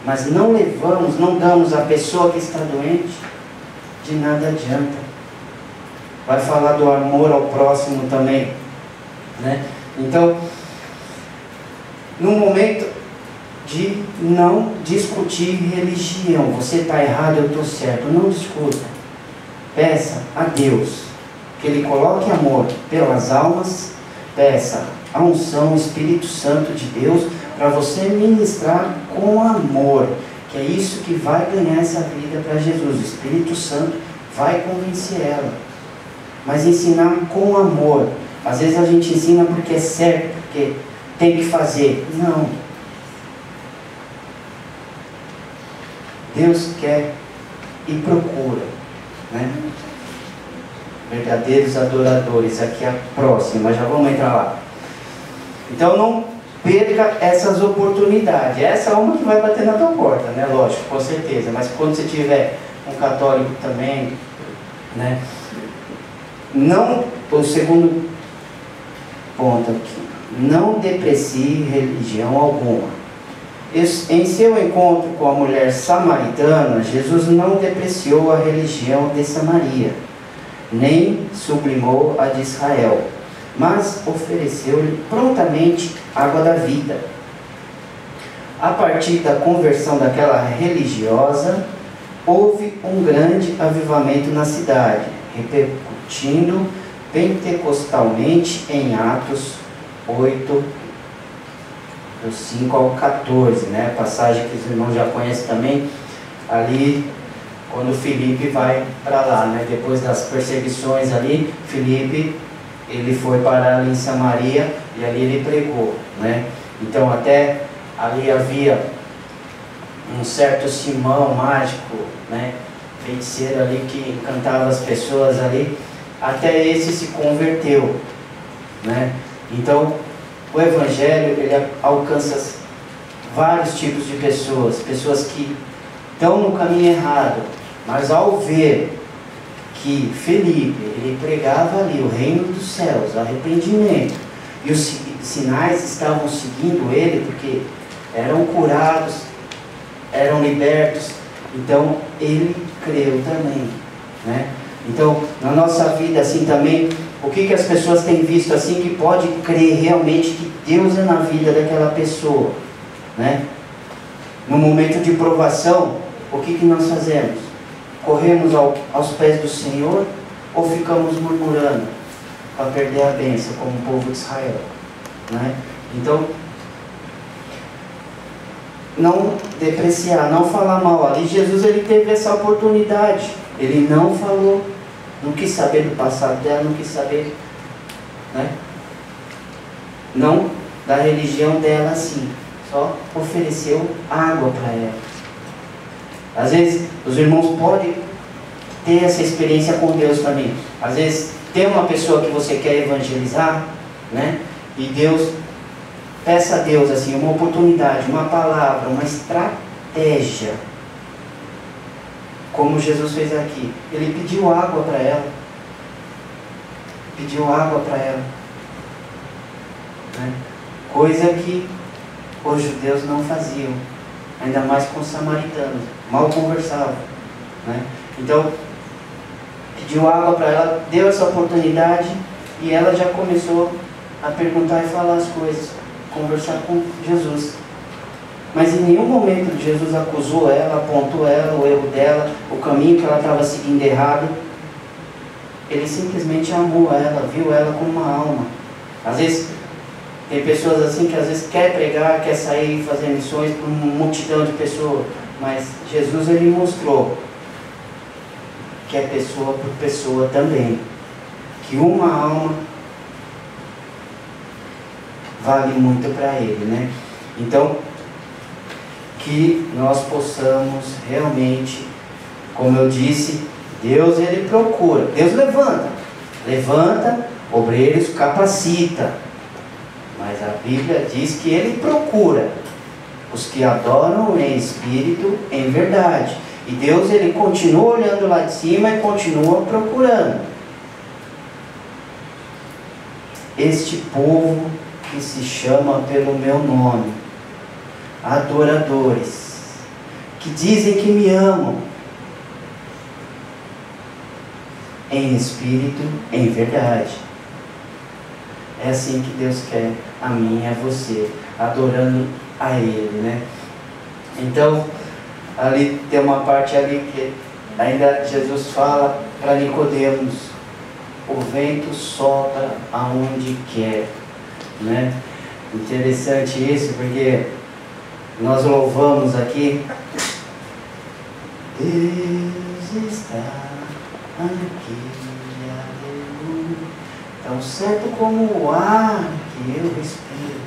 mas não levamos, não damos à pessoa que está doente, de nada adianta. Vai falar do amor ao próximo também, né? Então, no momento de não discutir religião, você está errado, eu estou certo, não discuta. Peça a Deus que Ele coloque amor pelas almas, peça a unção, o Espírito Santo de Deus, para você ministrar com amor, que é isso que vai ganhar essa vida para Jesus. O Espírito Santo vai convencer ela, mas ensinar com amor. Às vezes a gente ensina porque é certo, porque tem que fazer. Não. Deus quer e procura, né? Verdadeiros adoradores. Aqui é a próxima, já vamos entrar lá. Então não perca essas oportunidades. Essa é uma que vai bater na tua porta, né? Lógico, com certeza. Mas quando você tiver um católico também, né? Não, o segundo ponto aqui, não deprecie religião alguma. Em seu encontro com a mulher samaritana, Jesus não depreciou a religião de Samaria, nem sublimou a de Israel, mas ofereceu-lhe prontamente água da vida. A partir da conversão daquela religiosa, houve um grande avivamento na cidade, repercutindo pentecostalmente em Atos 8, do 5 ao 14, né? Passagem que os irmãos já conhecem também, ali quando Filipe vai para lá, né? Depois das perseguições ali, Filipe, ele foi parar ali em Samaria e ali ele pregou, né? Então até ali havia um certo Simão mágico, né? Feiticeiro ali que encantava as pessoas ali, até esse se converteu, né? Então o Evangelho, ele alcança vários tipos de pessoas, pessoas que estão no caminho errado, mas ao ver que Felipe, ele pregava ali o reino dos céus, arrependimento, e os sinais estavam seguindo ele, porque eram curados, eram libertos, então ele creu também, né? Então, na nossa vida assim também, o que as pessoas têm visto assim que pode crer realmente que Deus é na vida daquela pessoa, né? No momento de provação, o que nós fazemos? Corremos aos pés do Senhor ou ficamos murmurando para perder a bênção, como o povo de Israel, né? Então, não depreciar, não falar mal. Ali Jesus, ele teve essa oportunidade, ele não falou, não quis saber do passado dela, não quis saber, né? Não da religião dela assim, só ofereceu água para ela. Às vezes os irmãos podem ter essa experiência com Deus também. Às vezes tem uma pessoa que você quer evangelizar, né? E Deus, peça a Deus assim, uma oportunidade, uma palavra, uma estratégia, como Jesus fez aqui. Ele pediu água para ela, né? Coisa que os judeus não faziam, ainda mais com os samaritanos, mal conversavam, né? Então pediu água para ela, deu essa oportunidade e ela já começou a perguntar e falar as coisas, conversar com Jesus. Mas em nenhum momento Jesus acusou ela, apontou ela, o erro dela, o caminho que ela estava seguindo errado. Ele simplesmente amou ela, viu ela como uma alma. Às vezes tem pessoas assim que às vezes quer pregar, quer sair e fazer missões para uma multidão de pessoas, mas Jesus, ele mostrou que é pessoa por pessoa também, que uma alma vale muito para ele, né? Então, que nós possamos realmente, como eu disse, Deus, ele procura, Deus levanta obreiros, capacita, mas a Bíblia diz que ele procura os que adoram em espírito, em verdade. E Deus, ele continua olhando lá de cima e continua procurando este povo que se chama pelo meu nome, adoradores, que dizem que me amam, em espírito, em verdade. É assim que Deus quer a mim e a você, adorando a Ele, né? Então, ali tem uma parte ali que ainda Jesus fala para Nicodemos: o vento sopra aonde quer, né? Interessante isso, porque nós louvamos aqui, Deus está aqui, aleluia, tão certo como o ar que eu respiro.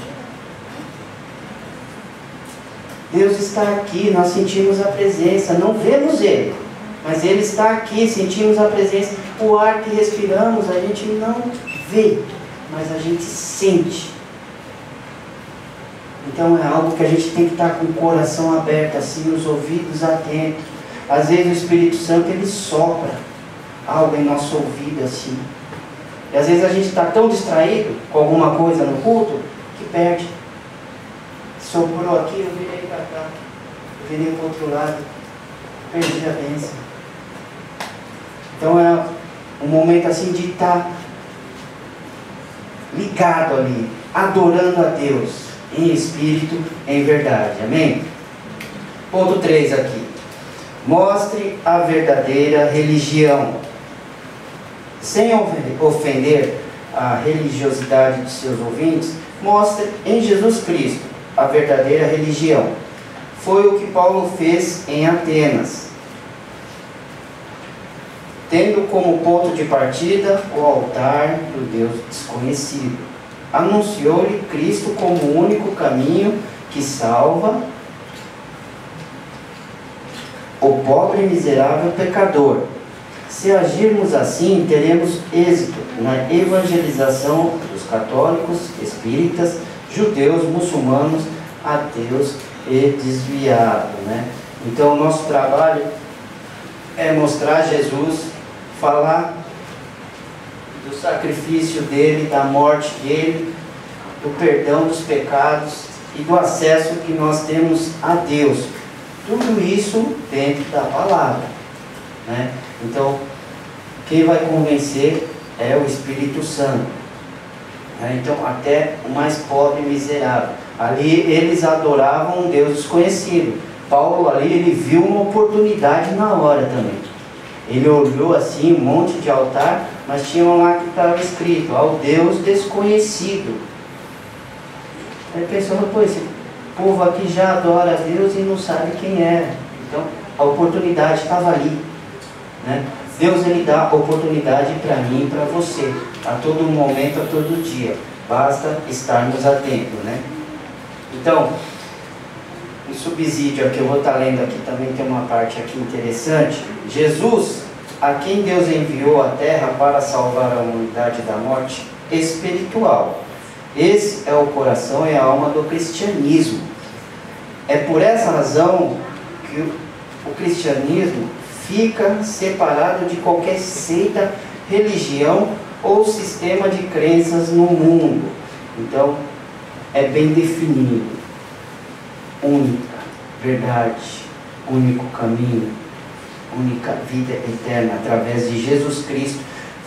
Deus está aqui, nós sentimos a presença, não vemos Ele, mas Ele está aqui, sentimos a presença. O ar que respiramos a gente não vê, mas a gente sente. Então é algo que a gente tem que estar com o coração aberto assim, os ouvidos atentos. Às vezes o Espírito Santo ele sopra algo em nosso ouvido assim. E às vezes a gente está tão distraído com alguma coisa no culto que perde. Soprou aqui, eu virei para cá, eu virei para o outro lado, perdi a bênção. Então é um momento assim de estar ligado ali, adorando a Deus, em espírito, em verdade. Amém? Ponto 3 aqui. Mostre a verdadeira religião. Sem ofender a religiosidade de seus ouvintes, mostre em Jesus Cristo a verdadeira religião. Foi o que Paulo fez em Atenas, tendo como ponto de partida o altar do Deus desconhecido. Anunciou-lhe Cristo como o único caminho que salva o pobre e miserável pecador. Se agirmos assim, teremos êxito na evangelização dos católicos, espíritas, judeus, muçulmanos, ateus e desviados, né? Então o nosso trabalho é mostrar Jesus, falar do sacrifício dele, da morte dele, do perdão dos pecados e do acesso que nós temos a Deus. Tudo isso dentro da palavra, né? Então, quem vai convencer é o Espírito Santo, né? Então, até o mais pobre e miserável. Ali eles adoravam um Deus desconhecido. Paulo ali, ele viu uma oportunidade na hora também. Ele olhou assim, um monte de altar, mas tinha lá que estava escrito, ao Deus desconhecido. Ele pensou, pô, esse povo aqui já adora a Deus e não sabe quem é. Então, a oportunidade estava ali, né? Deus, ele dá oportunidade para mim e para você, a todo momento, a todo dia. Basta estarmos atentos, né? Então, um subsídio aqui, eu vou estar lendo aqui também, tem uma parte aqui interessante. Jesus, a quem Deus enviou à terra para salvar a humanidade da morte espiritual. Esse é o coração e a alma do cristianismo. É por essa razão que o cristianismo fica separado de qualquer seita, religião ou sistema de crenças no mundo. Então, é bem definido. Única verdade, único caminho, única vida eterna, através de Jesus Cristo.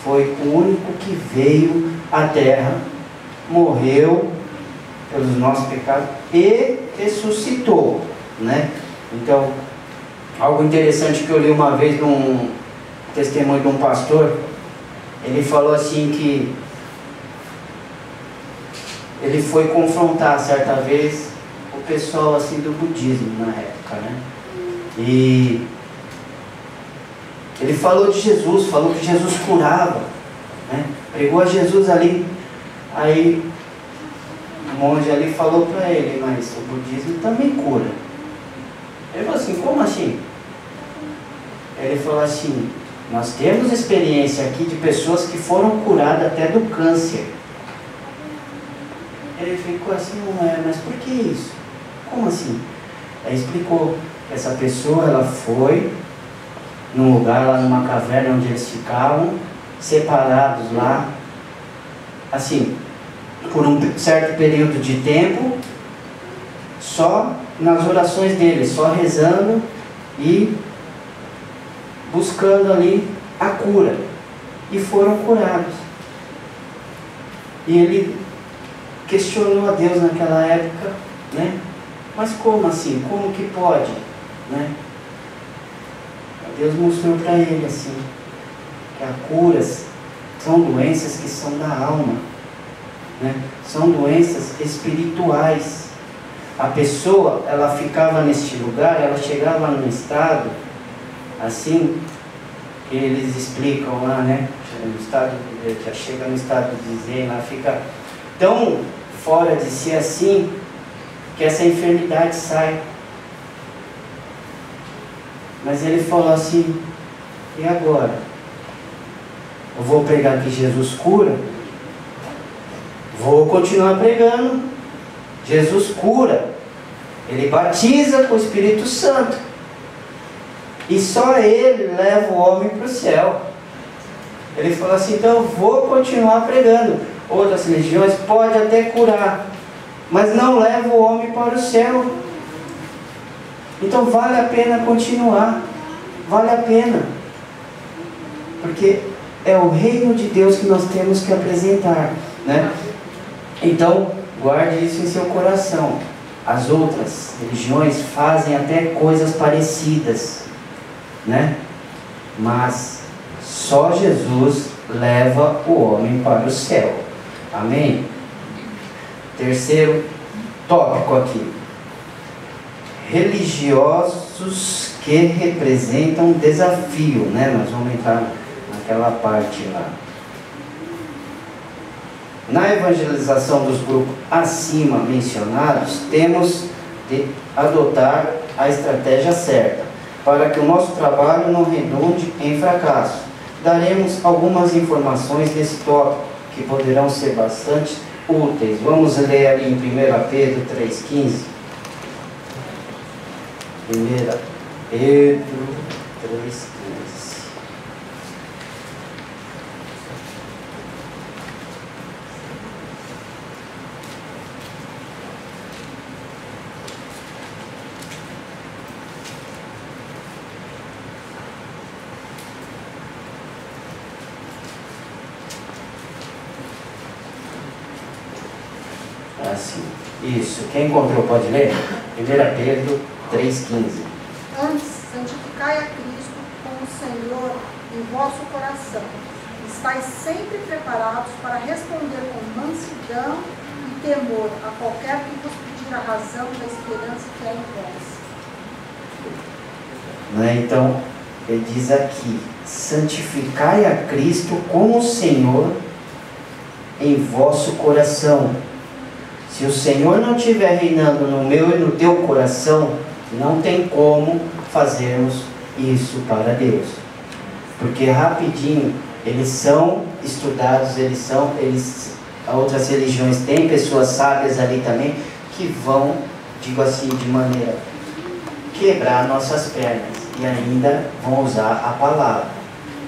Foi o único que veio à terra, morreu pelos nossos pecados e ressuscitou, né? Então, algo interessante que eu li uma vez num testemunho de um pastor, ele falou assim que ele foi confrontar certa vez o pessoal assim do budismo na época, né? E ele falou de Jesus, falou que Jesus curava, né? Pregou a Jesus ali. Aí o monge ali falou para ele, mas o budismo também cura. Ele falou assim, como assim? Ele falou assim, nós temos experiência aqui de pessoas que foram curadas até do câncer. Ele ficou assim, mas por que isso? Como assim? Aí explicou, essa pessoa, ela foi num lugar lá numa caverna onde eles ficavam, separados lá, assim, por um certo período de tempo, só nas orações deles, só rezando e buscando ali a cura, e foram curados. E ele questionou a Deus naquela época, né? Mas como assim? Como que pode? Né? Deus mostrou para ele assim, que as curas são doenças que são da alma, né? São doenças espirituais. A pessoa, ela ficava neste lugar, ela chegava num estado assim, que eles explicam lá, né? Chega no estado de zen, ela fica tão fora de si assim, que essa enfermidade sai. Mas ele falou assim, e agora? Eu vou pregar que Jesus cura? Vou continuar pregando. Jesus cura. Ele batiza com o Espírito Santo. E só Ele leva o homem para o céu. Ele falou assim, então eu vou continuar pregando. Outras religiões podem até curar, mas não leva o homem para o céu. Então vale a pena continuar. Vale a pena. Porque é o reino de Deus que nós temos que apresentar, né? Então, guarde isso em seu coração. As outras religiões fazem até coisas parecidas, né? Mas só Jesus leva o homem para o céu. Amém? Terceiro tópico aqui. Religiosos que representam desafio, né? Nós vamos entrar naquela parte lá. Na evangelização dos grupos acima mencionados, temos de adotar a estratégia certa, para que o nosso trabalho não redunde em fracasso. Daremos algumas informações desse tópico, que poderão ser bastante úteis. Vamos ler ali em 1 Pedro 3,15. 1 Pedro 3,15. Assim, isso. Quem encontrou pode ler? 1 Pedro 3,15. Antes, santificai a Cristo como Senhor em vosso coração. Estais sempre preparados para responder com mansidão e temor a qualquer que vos pedir a razão da esperança que é em vós. Né? Então, ele diz aqui, santificai a Cristo como Senhor em vosso coração. Se o Senhor não estiver reinando no meu e no teu coração, não tem como fazermos isso para Deus. Porque rapidinho, eles são estudados, outras religiões têm pessoas sábias ali também, que vão, digo assim, de maneira quebrar nossas pernas, e ainda vão usar a palavra.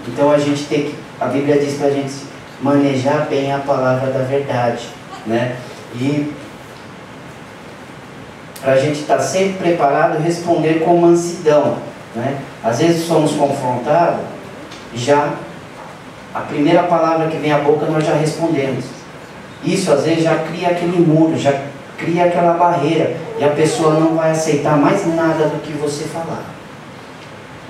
Então a gente tem que, a Bíblia diz para a gente manejar bem a palavra da verdade, né? E para a gente estar sempre preparado e responder com mansidão, né? Às vezes somos confrontados, já a primeira palavra que vem à boca nós já respondemos. Isso às vezes já cria aquele muro, já cria aquela barreira, e a pessoa não vai aceitar mais nada do que você falar.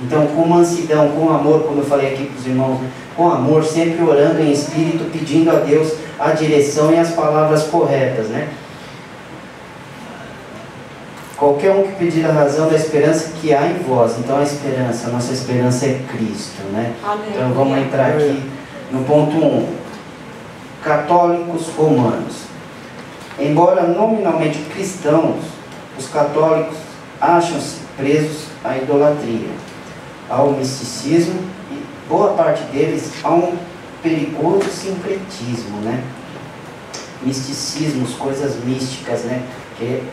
Então, com mansidão, com amor, como eu falei aqui para os irmãos, né? Com amor, sempre orando em espírito, pedindo a Deus a direção e as palavras corretas, né? Qualquer um que pedir a razão da esperança que há em vós. Então a nossa esperança é Cristo, né? Amém. Então vamos entrar aqui no ponto 1. Católicos romanos. Embora nominalmente cristãos, os católicos acham-se presos à idolatria, ao misticismo, e boa parte deles a um perigoso sincretismo, né? Misticismos, coisas místicas, né? Que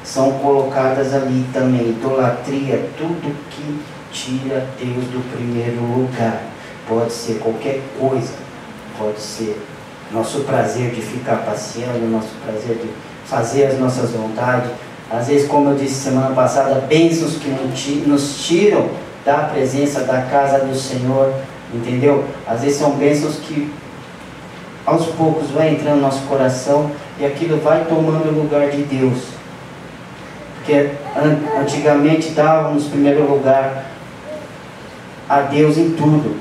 são colocadas ali também. Idolatria, tudo que tira Deus do primeiro lugar. Pode ser qualquer coisa, pode ser nosso prazer de ficar passeando, nosso prazer de fazer as nossas vontades, Às vezes, como eu disse semana passada, bênçãos que nos tiram da presença da casa do Senhor, entendeu? Às vezes são bênçãos que aos poucos vai entrando no nosso coração e aquilo vai tomando o lugar de Deus. Porque antigamente dávamos primeiro lugar a Deus em tudo.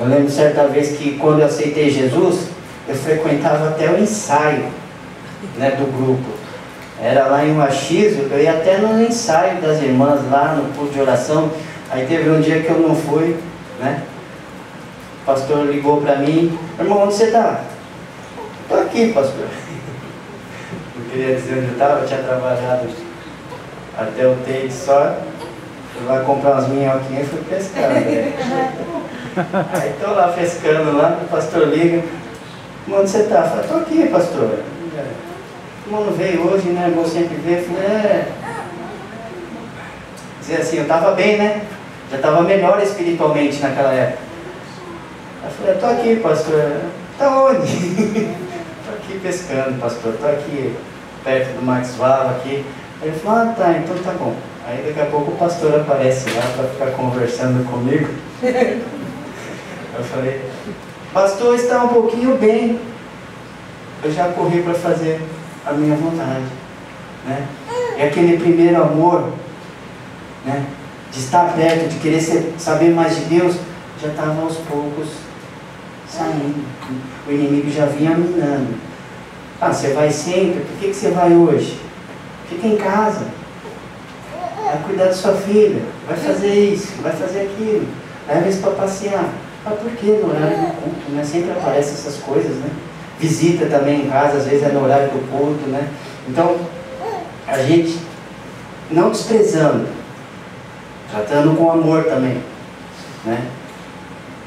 Eu lembro certa vez que quando eu aceitei Jesus, eu frequentava até o ensaio, né, do grupo. Era lá em Uaxiso, eu ia até no ensaio das irmãs lá no culto de oração. Aí teve um dia que eu não fui, né? O pastor ligou para mim: irmão, onde você está? Estou aqui, pastor. Não queria dizer onde eu estava, eu tinha trabalhado até o Teide só. Fui lá comprar umas minhoquinhas e fui pescar, né? Aí estou lá pescando lá, o pastor liga: onde você está? Eu falei: estou aqui, pastor. O irmão não veio hoje, né? O irmão sempre vê. Eu falei: dizer assim, eu estava bem, né? Já estava melhor espiritualmente naquela época. Eu falei: estou aqui, pastor. Está onde? Estou aqui pescando, pastor. Estou aqui perto do Max Vava aqui. Ele falou: ah, tá, então tá bom. Aí daqui a pouco o pastor aparece lá para ficar conversando comigo. Eu falei: pastor, está um pouquinho bem. Eu já corri para fazer a minha vontade, né? E aquele primeiro amor, né, de estar perto, de querer saber mais de Deus, já estava aos poucos saindo. O inimigo já vinha minando. Ah, você vai sempre? Por que você vai hoje? Fica em casa, vai cuidar da sua filha, vai fazer isso, vai fazer aquilo, leva eles para passear. Ah, por que no horário do culto, né? Sempre aparecem essas coisas, né? Visita também em casa, às vezes é no horário do culto, né? Então, a gente, não desprezando, tratando com amor também, né?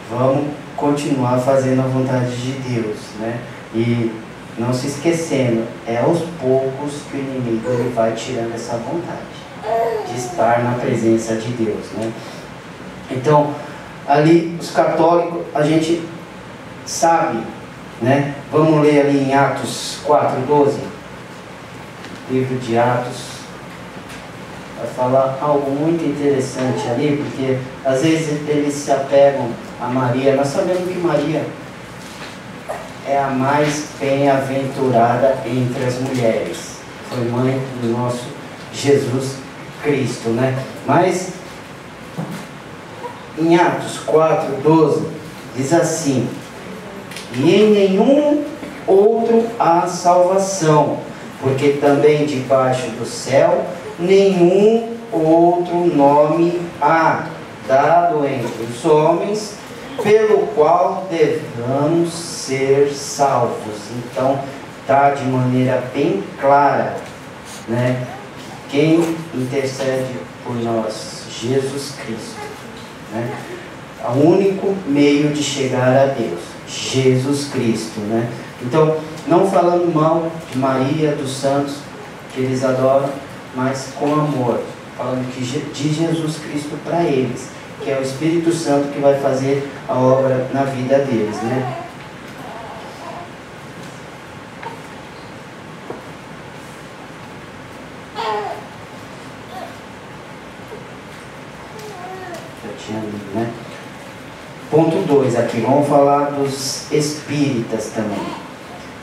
Vamos continuar fazendo a vontade de Deus, né? E não se esquecendo, é aos poucos que o inimigo ele vai tirando essa vontade de estar na presença de Deus, né? Então, ali os católicos, a gente sabe, né? Vamos ler ali em Atos 4:12, livro de Atos, vai falar algo muito interessante ali, porque às vezes eles se apegam a Maria. Nós sabemos que Maria é a mais bem-aventurada entre as mulheres, foi mãe do nosso Jesus Cristo, né? Mas em Atos 4:12 diz assim: e em nenhum outro há salvação, porque também debaixo do céu nenhum outro nome há dado entre os homens pelo qual devamos ser salvos. Então está de maneira bem clara, né, quem intercede por nós, Jesus Cristo, né? O único meio de chegar a Deus, Jesus Cristo, né? Então, não falando mal de Maria, dos santos que eles adoram, mas com amor, falando que de Jesus Cristo para eles, que é o Espírito Santo que vai fazer a obra na vida deles, né? Né? Ponto 2 aqui, vamos falar dos espíritas também.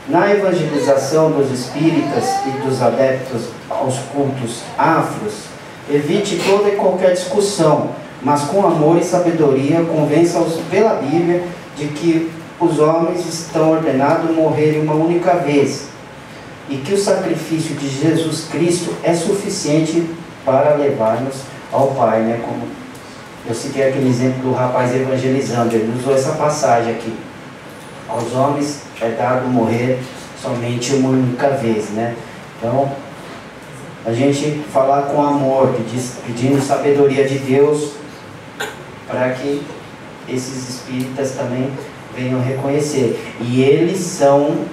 Na evangelização dos espíritas e dos adeptos aos cultos afros, evite toda e qualquer discussão, mas com amor e sabedoria convença-os pela Bíblia de que os homens estão ordenados a morrerem uma única vez e que o sacrifício de Jesus Cristo é suficiente para levar-nos ao Pai, né? Como eu citei aquele exemplo do rapaz evangelizando, ele usou essa passagem aqui: aos homens é dado morrer somente uma única vez, né? Então, a gente falar com amor, pedindo sabedoria de Deus, para que esses espíritas também venham reconhecer. E eles são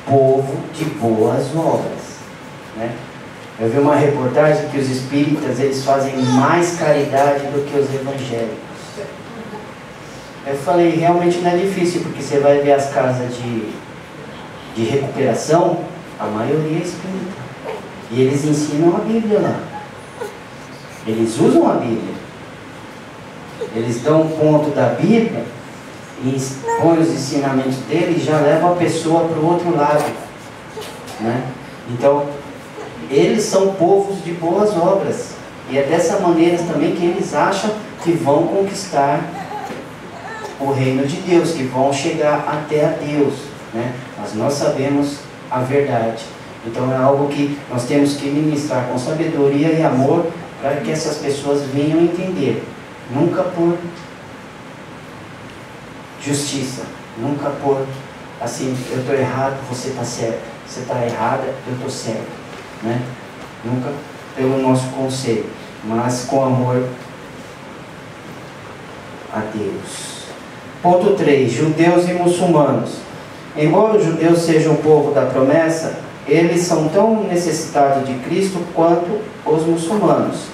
povo de boas obras, né? Eu vi uma reportagem que os espíritas eles fazem mais caridade do que os evangélicos. Eu falei, realmente não é difícil, porque você vai ver as casas de recuperação, a maioria é espírita. E eles ensinam a Bíblia lá. Eles usam a Bíblia. Eles dão um ponto da Bíblia e põem os ensinamentos dele e já levam a pessoa para o outro lado, né? Então, eles são povos de boas obras. E é dessa maneira também que eles acham que vão conquistar o reino de Deus, que vão chegar até a Deus, né? Mas nós sabemos a verdade. Então é algo que nós temos que ministrar com sabedoria e amor para que essas pessoas venham entender. Nunca por justiça, nunca por assim, eu estou errado, você está certo, você está errada, eu estou certo, né? Nunca pelo nosso conselho, mas com amor a Deus. Ponto 3, judeus e muçulmanos. Embora os judeus sejam o povo da promessa, eles são tão necessitados de Cristo quanto os muçulmanos,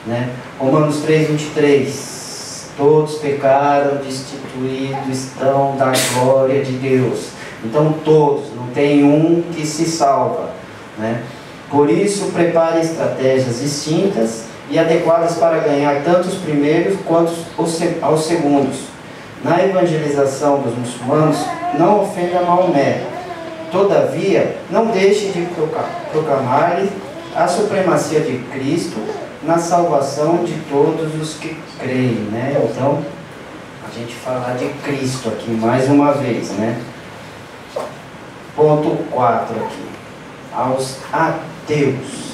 né? Romanos 3:23, todos pecaram, destituídos estão da glória de Deus. Então todos, não tem um que se salva, né? Por isso prepare estratégias distintas e adequadas para ganhar tanto os primeiros quanto aos segundos. Na evangelização dos muçulmanos, não ofenda Maomé. Todavia, não deixe de proclamar a supremacia de Cristo na salvação de todos os que creem, né? Então, a gente falar de Cristo aqui mais uma vez, né? Ponto 4 aqui. Aos ateus.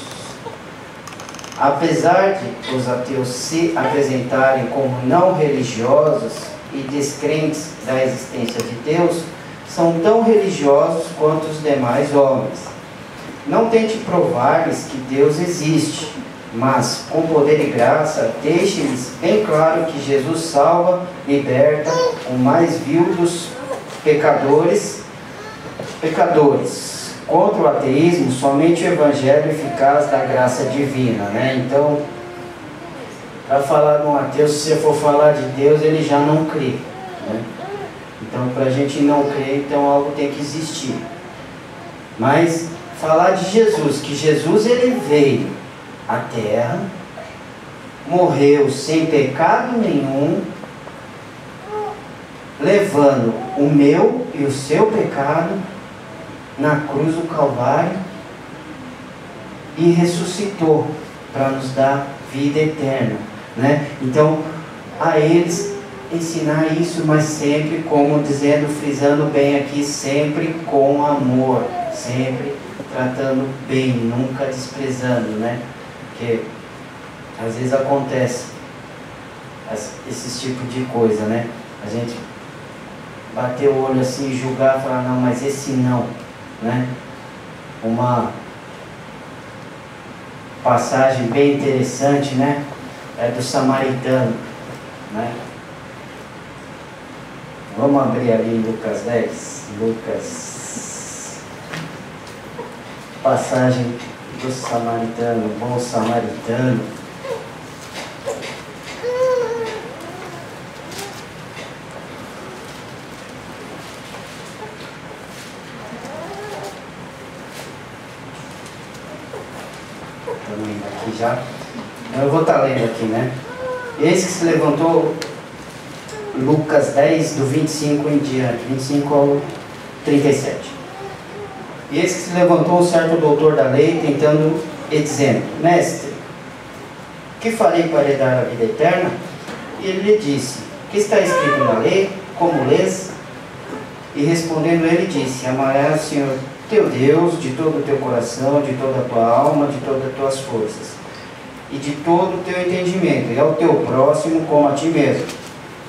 Apesar de os ateus se apresentarem como não religiosos e descrentes da existência de Deus, são tão religiosos quanto os demais homens. Não tente provar-lhes que Deus existe, mas com poder e graça deixe-lhes bem claro que Jesus salva, liberta o mais vil dos pecadores. Contra o ateísmo, somente o evangelho eficaz da graça divina, né? Então, para falar de um ateu, se você for falar de Deus, ele já não crê, né? Então, para a gente não crer, então algo tem que existir. Mas falar de Jesus, que Jesus ele veio à terra, morreu sem pecado nenhum, levando o meu e o seu pecado na cruz do Calvário e ressuscitou para nos dar vida eterna, né? Então, a eles ensinar isso, mas sempre, como dizendo, frisando bem aqui, sempre com amor, sempre tratando bem, nunca desprezando, né? Porque às vezes acontece esse tipo de coisa, né? A gente bater o olho assim, julgar, falar, não, mas esse não, né? Uma passagem bem interessante, né? É do samaritano, né? Vamos abrir ali em Lucas 10. Passagem do samaritano, bom samaritano. Estamos indo aqui já. Eu vou estar lendo aqui, né? Esse que se levantou, Lucas 10, do 25 em diante, 25 ao 37. E esse que se levantou um certo doutor da lei, tentando e dizendo, mestre, que farei para herdar a vida eterna? E ele lhe disse, que está escrito na lei, como lês? E respondendo ele disse, amarás o Senhor teu Deus de todo o teu coração, de toda a tua alma, de todas as tuas forças, e de todo o teu entendimento, e ao teu próximo como a ti mesmo.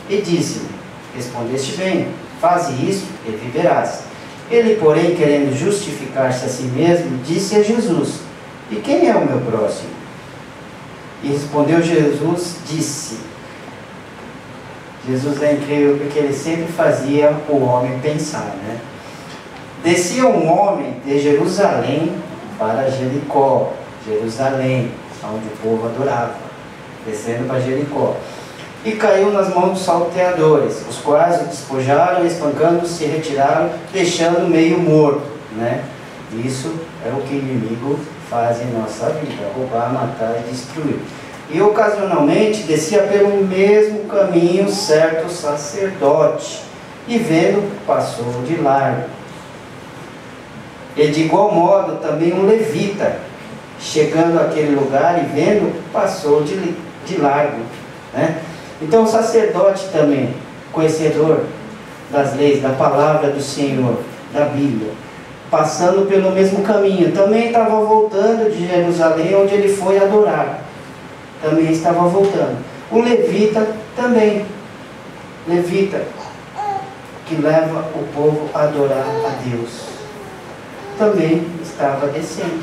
E disse-lhe, respondeste bem, faze isso e viverás. Ele, porém, querendo justificar-se a si mesmo, disse a Jesus, e quem é o meu próximo? E respondeu Jesus, disse. Jesus é incrível porque ele sempre fazia o homem pensar, né? Descia um homem de Jerusalém para Jericó, Jerusalém, onde o povo adorava, descendo para Jericó. E caiu nas mãos dos salteadores, os quais o despojaram, espancando, se retiraram, deixando meio morto, né? Isso é o que o inimigo fazem em nossa vida: roubar, matar e destruir. E ocasionalmente descia pelo mesmo caminho certo sacerdote, e vendo, passou de largo. E de igual modo também um levita, chegando àquele lugar e vendo, passou de largo, né? Então o sacerdote também, conhecedor das leis, da palavra do Senhor, da Bíblia, passando pelo mesmo caminho, também estava voltando de Jerusalém, onde ele foi adorar. Também estava voltando. O levita também, levita, que leva o povo a adorar a Deus, também estava descendo.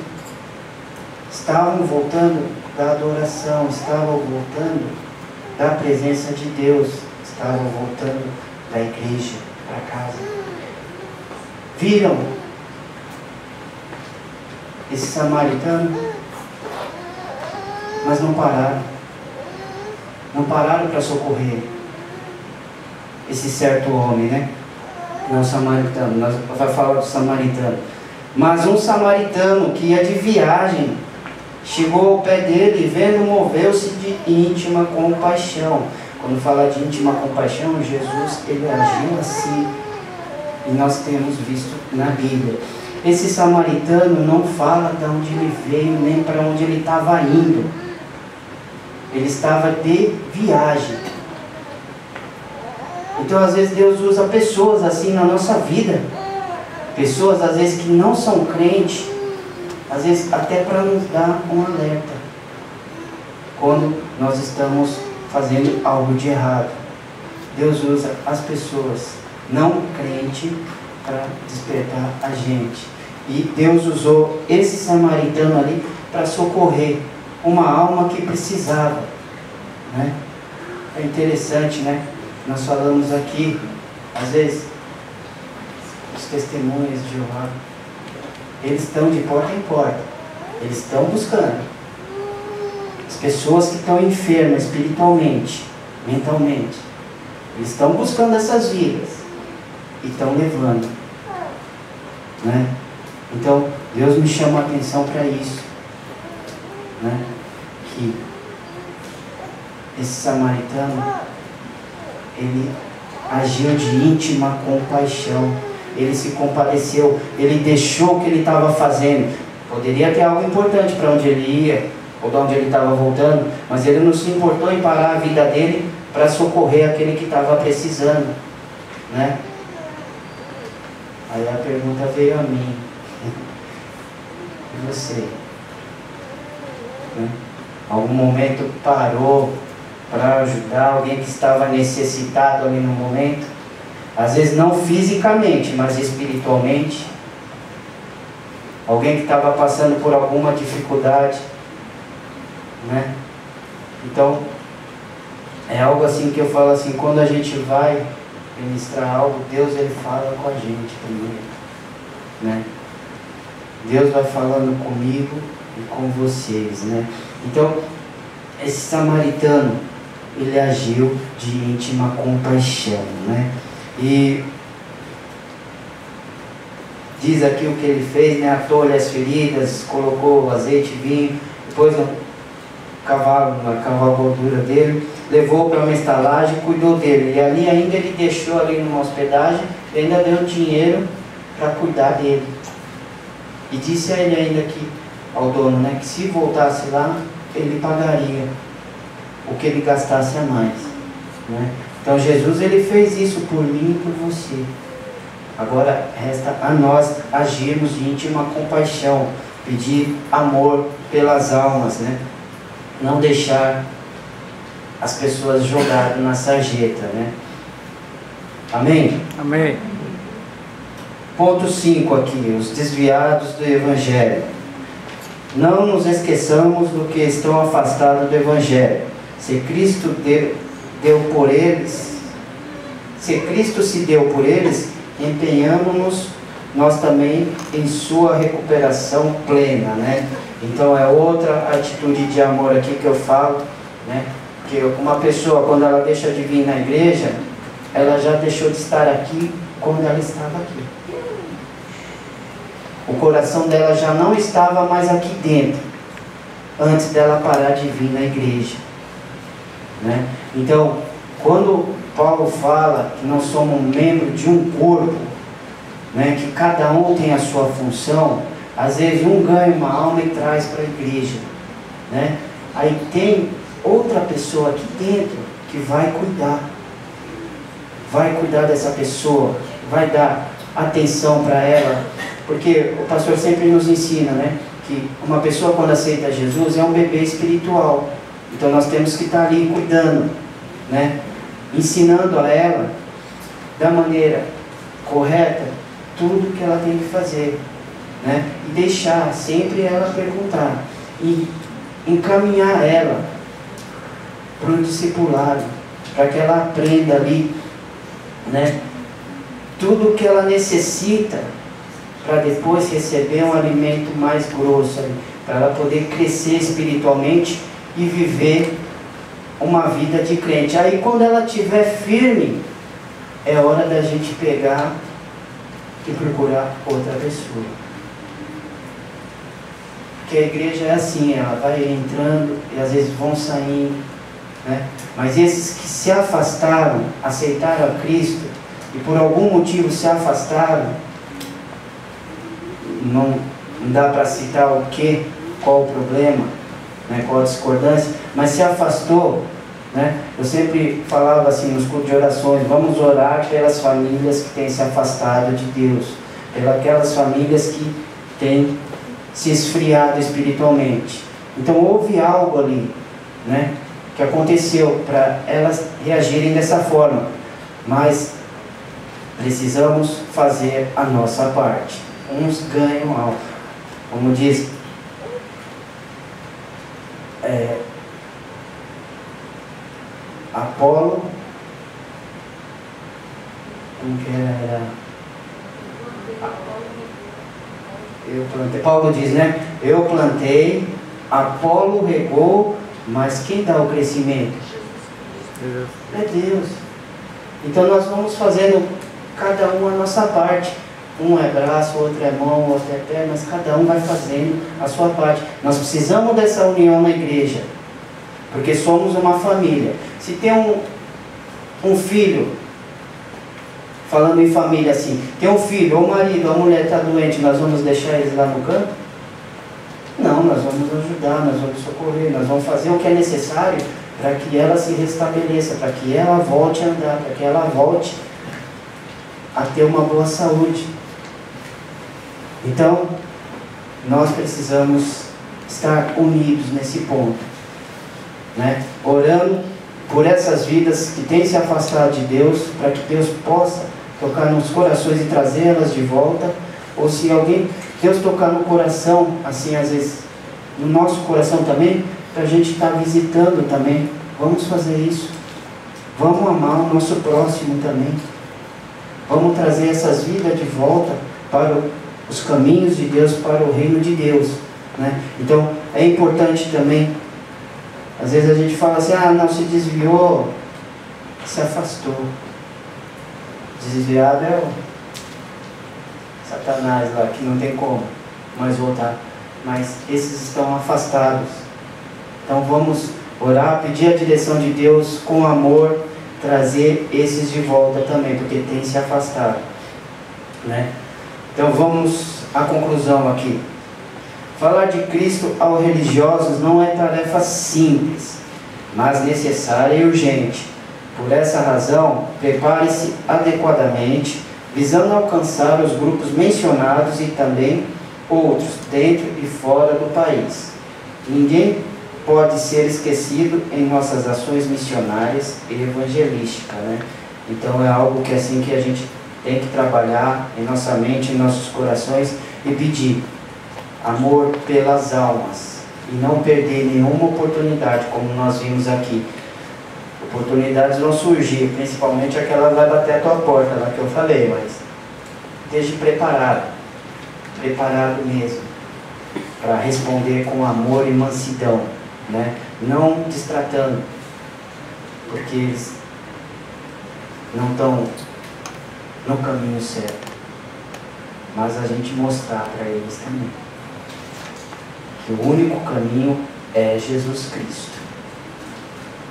Estavam voltando da adoração, estavam voltando da presença de Deus, estavam voltando da igreja para casa. Viram esse samaritano, mas não pararam. Não pararam para socorrer esse certo homem, né? Não samaritano, nós vamos falar do samaritano. Mas um samaritano que ia de viagem, chegou ao pé dele e vendo, moveu-se de íntima compaixão. Quando fala de íntima compaixão, Jesus, ele agiu assim. E nós temos visto na Bíblia. Esse samaritano não fala de onde ele veio, nem para onde ele estava indo. Ele estava de viagem. Então às vezes Deus usa pessoas assim na nossa vida. Pessoas às vezes que não são crentes, às vezes até para nos dar um alerta quando nós estamos fazendo algo de errado. Deus usa as pessoas não crentes para despertar a gente. E Deus usou esse samaritano ali para socorrer uma alma que precisava, né? É interessante, né? Nós falamos aqui, às vezes, os testemunhos de Jeová, eles estão de porta em porta, eles estão buscando as pessoas que estão enfermas espiritualmente, mentalmente, eles estão buscando essas vidas e estão levando, né? Então Deus me chama a atenção para isso, né? Que esse samaritano, ele agiu de íntima compaixão. Ele se compadeceu, ele deixou o que ele estava fazendo. Poderia ter algo importante para onde ele ia, ou de onde ele estava voltando, mas ele não se importou em parar a vida dele para socorrer aquele que estava precisando, né? Aí a pergunta veio a mim: e você? Né? Algum momento parou para ajudar alguém que estava necessitado ali no momento? Às vezes não fisicamente, mas espiritualmente. Alguém que estava passando por alguma dificuldade, né? Então, é algo assim que eu falo assim, quando a gente vai ministrar algo, Deus ele fala com a gente primeiro, né? Deus vai falando comigo e com vocês, né? Então, esse samaritano, ele agiu de íntima compaixão, né? E diz aqui o que ele fez, né? Atou-lhe as feridas, colocou azeite e vinho, depois no cavalo, na cavalgadura dele, levou para uma estalagem e cuidou dele. E ali ainda ele deixou ali numa hospedagem, e ainda deu dinheiro para cuidar dele. E disse a ele ainda que, ao dono, né, que se voltasse lá, ele pagaria o que ele gastasse a mais, né? Então Jesus ele fez isso por mim e por você. Agora resta a nós agirmos de íntima compaixão, pedir amor pelas almas, né? Não deixar as pessoas jogadas na sarjeta, né? Amém? Amém. Ponto 5 aqui, os desviados do Evangelho. Não nos esqueçamos do que estão afastados do Evangelho. Se Cristo deu por eles, se Cristo se deu por eles, empenhamos-nos nós também em sua recuperação plena, né? Então é outra atitude de amor aqui que eu falo, né? Que uma pessoa, quando ela deixa de vir na igreja, ela já deixou de estar aqui quando ela estava aqui. o coração dela já não estava mais aqui dentro, antes dela parar de vir na igreja, né? Então, quando Paulo fala que nós somos membros de um corpo, né, que cada um tem a sua função, às vezes um ganha uma alma e traz para a igreja, né? Aí tem outra pessoa aqui dentro que vai cuidar dessa pessoa, vai dar atenção para ela, porque o pastor sempre nos ensina, né, que uma pessoa quando aceita Jesus é um bebê espiritual, então nós temos que estar ali cuidando, né, ensinando a ela da maneira correta tudo que ela tem que fazer, né, e deixar sempre ela perguntar e encaminhar ela para o discipulado, para que ela aprenda ali, né, tudo o que ela necessita para depois receber um alimento mais grosso, para ela poder crescer espiritualmente e viver uma vida de crente. Aí quando ela estiver firme, é hora da gente pegar e procurar outra pessoa. Porque a igreja é assim, ela vai entrando e às vezes vão saindo, né? Mas esses que se afastaram, aceitaram a Cristo e por algum motivo se afastaram, não dá para citar o que, qual o problema, né, qual a discordância, mas se afastou, né? Eu sempre falava assim nos cultos de orações, vamos orar pelas famílias que têm se afastado de Deus, pelas aquelas famílias que têm se esfriado espiritualmente. Então houve algo ali, né, que aconteceu para elas reagirem dessa forma, mas precisamos fazer a nossa parte. Uns ganham algo, como diz Apolo, como que era? Eu plantei. Paulo diz, né? Eu plantei, Apolo regou, mas quem dá o crescimento? É Deus. Então nós vamos fazendo cada um a nossa parte. Um é braço, outro é mão, outro é pé, mas cada um vai fazendo a sua parte. Nós precisamos dessa união na igreja, porque somos uma família. Se tem um filho, falando em família assim, tem um filho, ou marido, ou a mulher está doente, nós vamos deixar eles lá no canto? Não, nós vamos ajudar, nós vamos socorrer, nós vamos fazer o que é necessário para que ela se restabeleça, para que ela volte a andar, para que ela volte a ter uma boa saúde. Então, nós precisamos estar unidos nesse ponto, né? Orando por essas vidas que têm se afastado de Deus, para que Deus possa tocar nos corações e trazê-las de volta, ou se alguém, Deus tocar no coração, assim às vezes, no nosso coração também, para a gente estar visitando também, vamos fazer isso, vamos amar o nosso próximo também, vamos trazer essas vidas de volta para os caminhos de Deus, para o reino de Deus, né? Então, é importante também, às vezes a gente fala assim, não, se desviou, se afastou. Desviado é o Satanás lá, que não tem como mais voltar. Mas esses estão afastados. Então vamos orar, pedir a direção de Deus com amor, trazer esses de volta também, porque tem se afastado, né? Então vamos à conclusão aqui. Falar de Cristo aos religiosos não é tarefa simples, mas necessária e urgente. Por essa razão, prepare-se adequadamente, visando alcançar os grupos mencionados e também outros, dentro e fora do país. Ninguém pode ser esquecido em nossas ações missionárias e evangelísticas, né? Então é algo que assim que a gente tem que trabalhar em nossa mente, em nossos corações e pedir amor pelas almas e não perder nenhuma oportunidade, como nós vimos aqui. Oportunidades vão surgir, principalmente aquela que vai bater a tua porta, lá que eu falei, mas esteja preparado mesmo, para responder com amor e mansidão, né? Não destratando, porque eles não estão no caminho certo, mas a gente mostrar para eles também que o único caminho é Jesus Cristo.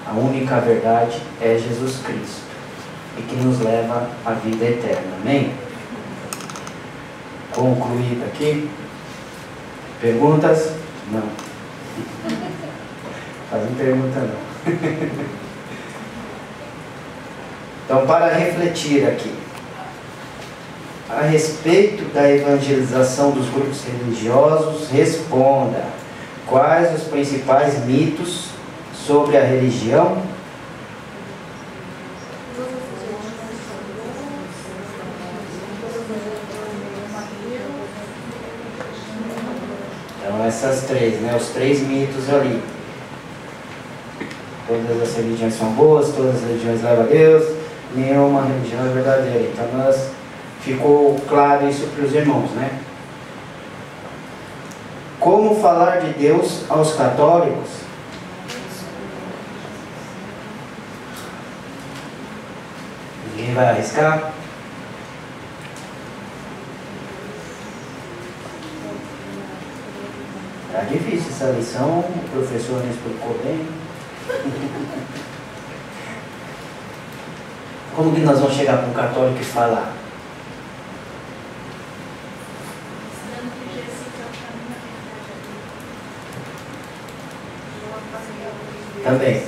A única verdade é Jesus Cristo, e que nos leva à vida eterna. Amém? Concluído aqui. Perguntas? Não. Fazem pergunta não. Então, para refletir aqui, a respeito da evangelização dos grupos religiosos, responda: quais os principais mitos sobre a religião? Então, essas três, né? Os três mitos ali. Todas as religiões são boas, todas as religiões levam a Deus, nenhuma religião é verdadeira. Então, ficou claro isso para os irmãos, né? Como falar de Deus aos católicos? Ninguém vai arriscar? Tá difícil essa lição, o professor não explicou bem. Como que nós vamos chegar para um católico e falar? Também.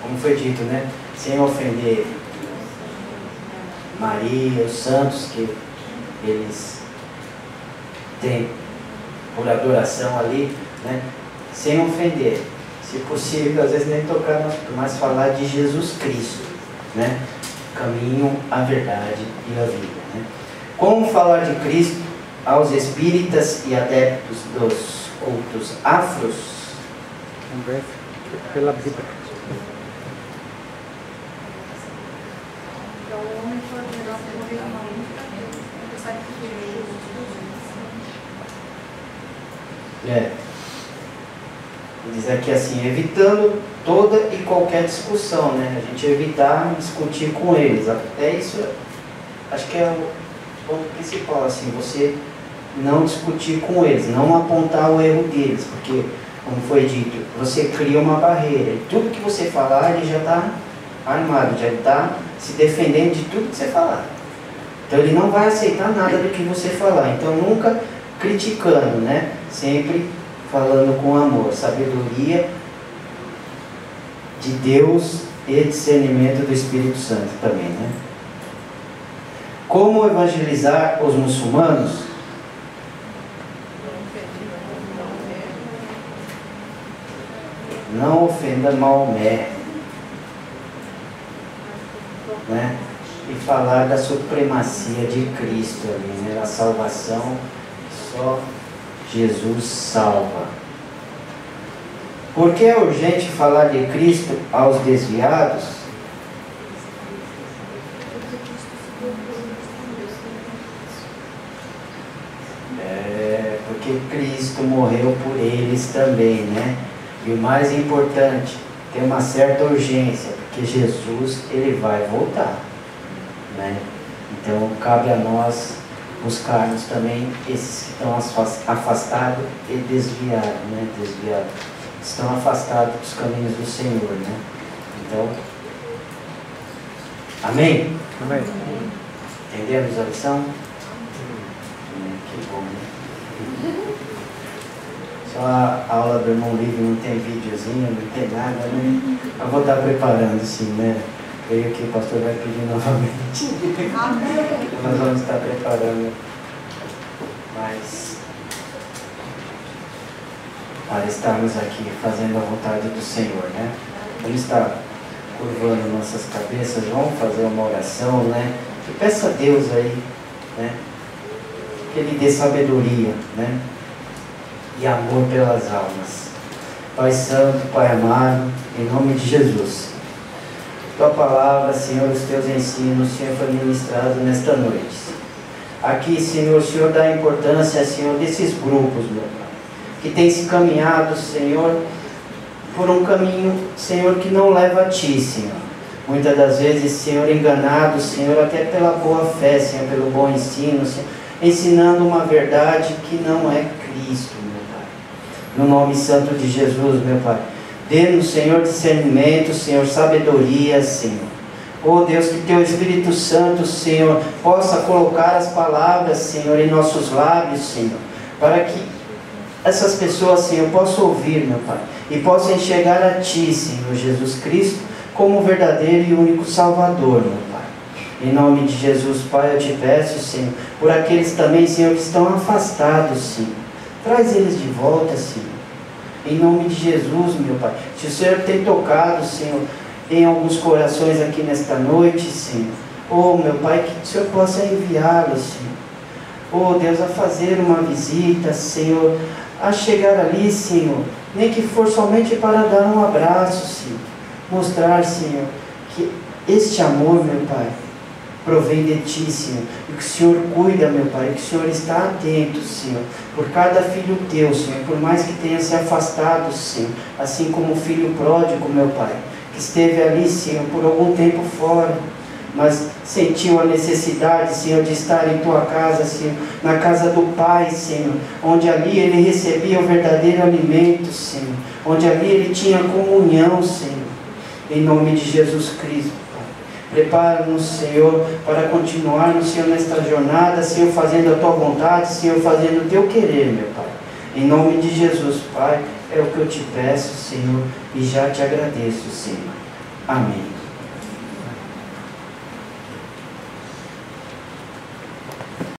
Como foi dito, né? Sem ofender Maria, os santos que eles têm por adoração ali, né? Sem ofender. Se possível, às vezes nem tocar no assunto, mas falar de Jesus Cristo, né? Caminho, a verdade e a vida, né? Como falar de Cristo aos espíritas e adeptos dos cultos afros? Pela Bíblia. Diz aqui assim: evitando toda e qualquer discussão, né? A gente evitar discutir com eles. Até isso, acho que é o ponto principal, assim, você não discutir com eles, não apontar o erro deles, porque, como foi dito, você cria uma barreira, e tudo que você falar, ele já está armado, já está se defendendo de tudo que você falar. Então ele não vai aceitar nada do que você falar. Então nunca criticando, né? Sempre falando com amor, sabedoria de Deus e discernimento do Espírito Santo também, né? Como evangelizar os muçulmanos? Não ofenda Maomé, né? E falar da supremacia de Cristo ali, né? A salvação, só Jesus salva. Por que é urgente falar de Cristo aos desviados? Porque Cristo morreu por eles também, né? E o mais importante, tem uma certa urgência, porque Jesus, ele vai voltar, né? Então cabe a nós buscarmos também esses que estão afastados e desviados, né? Estão afastados dos caminhos do Senhor, né? Então, amém? Amém. Entendemos a lição? Que bom, né? Só a aula do irmão livre não tem videozinho, não tem nada, né? Eu vou estar preparando, sim, né? Creio que o pastor vai pedir novamente. Nós vamos estar preparando mais para estarmos aqui fazendo a vontade do Senhor, né? Vamos estar curvando nossas cabeças, vamos fazer uma oração, né? E peça a Deus aí, né? Que Ele dê sabedoria, né? E amor pelas almas. Pai Santo, Pai amado, em nome de Jesus, Tua palavra, Senhor, os Teus ensinos, Senhor, foi ministrado nesta noite. Aqui, Senhor, o Senhor dá importância, Senhor, desses grupos, meu Pai, que têm se caminhado, Senhor, por um caminho, Senhor, que não leva a Ti, Senhor. muitas das vezes, Senhor, enganados, Senhor, até pela boa fé, Senhor, pelo bom ensino, Senhor, ensinando uma verdade que não é Cristo, meu Pai. No nome santo de Jesus, meu Pai, dê-nos, Senhor, discernimento, Senhor, sabedoria, Senhor. Oh Deus, que Teu Espírito Santo, Senhor, possa colocar as palavras, Senhor, em nossos lábios, Senhor, para que essas pessoas, Senhor, possam ouvir, meu Pai, e possam enxergar a Ti, Senhor Jesus Cristo, como o verdadeiro e único Salvador, meu Pai. Em nome de Jesus, Pai, eu te peço, Senhor, por aqueles também, Senhor, que estão afastados, Senhor. Traz eles de volta, Senhor. Em nome de Jesus, meu Pai. Se o Senhor tem tocado, Senhor, em alguns corações aqui nesta noite, Senhor. Oh, meu Pai, que o Senhor possa enviá-los, Senhor. Oh, Deus, a fazer uma visita, Senhor, a chegar ali, Senhor, nem que for somente para dar um abraço, Senhor. Mostrar, Senhor, que este amor, meu Pai, provém de Ti, Senhor, e que o Senhor cuida, meu Pai, e que o Senhor está atento, Senhor, por cada filho Teu, Senhor, por mais que tenha se afastado, Senhor, assim como o filho pródigo, meu Pai, que esteve ali, Senhor, por algum tempo fora, mas sentiu a necessidade, Senhor, de estar em Tua casa, Senhor, na casa do Pai, Senhor, onde ali ele recebia o verdadeiro alimento, Senhor, onde ali ele tinha comunhão, Senhor, em nome de Jesus Cristo. Prepara-nos, Senhor, para continuarmos, Senhor, nesta jornada, Senhor, fazendo a Tua vontade, Senhor, fazendo o Teu querer, meu Pai. Em nome de Jesus, Pai, é o que eu te peço, Senhor, e já te agradeço, Senhor. Amém.